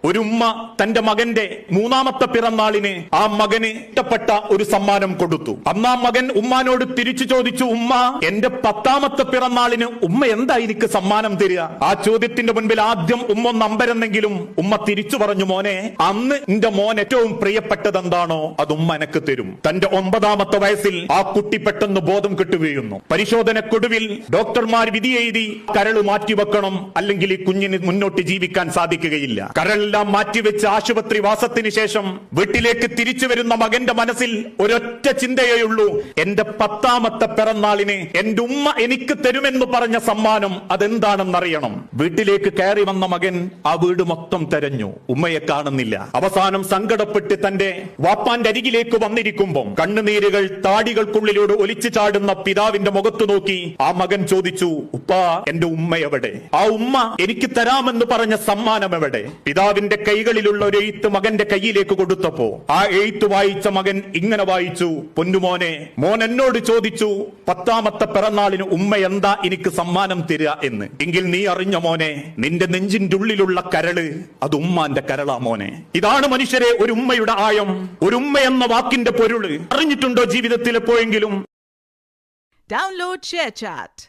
ഒരു ഉമ്മ തന്റെ മകന്റെ 3ാമത്തെ പിറന്നാളിന് ആ മകന് ഇഷ്ടപ്പെട്ട ഒരു സമ്മാനം കൊടുത്തു. അന്ന് ആ മകൻ ഉമ്മാനോട് തിരിച്ചു ചോദിച്ചു, ഉമ്മ, എന്റെ 10ാമത്തെ പിറന്നാളിന് ഉമ്മ എന്താ എനിക്ക് സമ്മാനം തരിക? ആ ചോദ്യത്തിന്റെ മുൻപിൽ ആദ്യം ഉമ്മ ഒന്ന് അമ്പരന്നെങ്കിലും ഉമ്മ തിരിച്ചു പറഞ്ഞു, മോനെ, അന്ന് എന്റെ മോൻ ഏറ്റവും പ്രിയപ്പെട്ടത് എന്താണോ അത് ഉമ്മ എനക്ക് തരും. തന്റെ 9ാമത്തെ വയസ്സിൽ ആ കുട്ടി പെട്ടെന്ന് ബോധം കെട്ടു വീഴുന്നു. പരിശോധനക്കൊടുവിൽ ഡോക്ടർമാർ വിധിയെഴുതി കരള് മാറ്റിവെക്കണം, അല്ലെങ്കിൽ ഈ കുഞ്ഞിന് മുന്നോട്ട് ജീവിക്കാൻ സാധിക്കുകയില്ല. കരളെല്ലാം മാറ്റിവെച്ച് ആശുപത്രി വാസത്തിന് ശേഷം വീട്ടിലേക്ക് തിരിച്ചു വരുന്ന മകന്റെ മനസ്സിൽ ഒരൊറ്റ ചിന്തയേയുള്ളൂ, എന്റെ 10ാമത്തെ പിറന്നാളിന് എന്റെ ഉമ്മ എനിക്ക് തരുമെന്ന് പറഞ്ഞ സമ്മാനം അതെന്താണെന്നറിയണം. വീട്ടിലേക്ക് കയറി വന്ന മകൻ ആ വീട് മൊത്തം തെരഞ്ഞു, ഉമ്മയെ കാണുന്നില്ല. അവസാനം സങ്കടപ്പെട്ട് തന്റെ വാപ്പാന്റെ അരികിലേക്ക് വന്നിരിക്കുമ്പോൾ കണ്ണുനീരുകൾ താടികൾക്കുള്ളിലൂടെ ഒലിച്ചു ചാടുന്ന പിതാവിന്റെ മുഖത്ത് നോക്കി ആ മകൻ ചോദിച്ചു, ഉപ്പാ, എന്റെ ഉമ്മ എവിടെ? ആ ഉമ്മ എനിക്ക് തരാമെന്ന് പറഞ്ഞ സമ്മാനം എവിടെ? പിതാവിന്റെ കൈകളിലുള്ള ഒരു എഴുത്ത് മകന്റെ കയ്യിലേക്ക് കൊടുത്തപ്പോ ആ എഴുത്ത് വായിച്ച മകൻ ഇങ്ങനെ വായിച്ചു, പൊന്നുമോനെ, മോൻ എന്നോട് ചോദിച്ചു 10ാമത്തെ പിറന്നാളിന് ഉമ്മ എന്താ എനിക്ക് സമ്മാനം തരിക എന്ന്. എങ്കിൽ നീ അറിഞ്ഞ മോനെ, നിന്റെ നെഞ്ചിന്റെ ഉള്ളിലുള്ള കരള് അത് ഉമ്മാന്റെ കരളാ മോനെ. ഇതാണ് മനുഷ്യരെ ഒരു ഉമ്മയുടെ ആയം, ഒരു ഉമ്മ എന്ന വാക്കിന്റെ പൊരുള്. അറിഞ്ഞിട്ടുണ്ടോ ജീവിതത്തിൽ എപ്പോഴെങ്കിലും? Download ShareChat.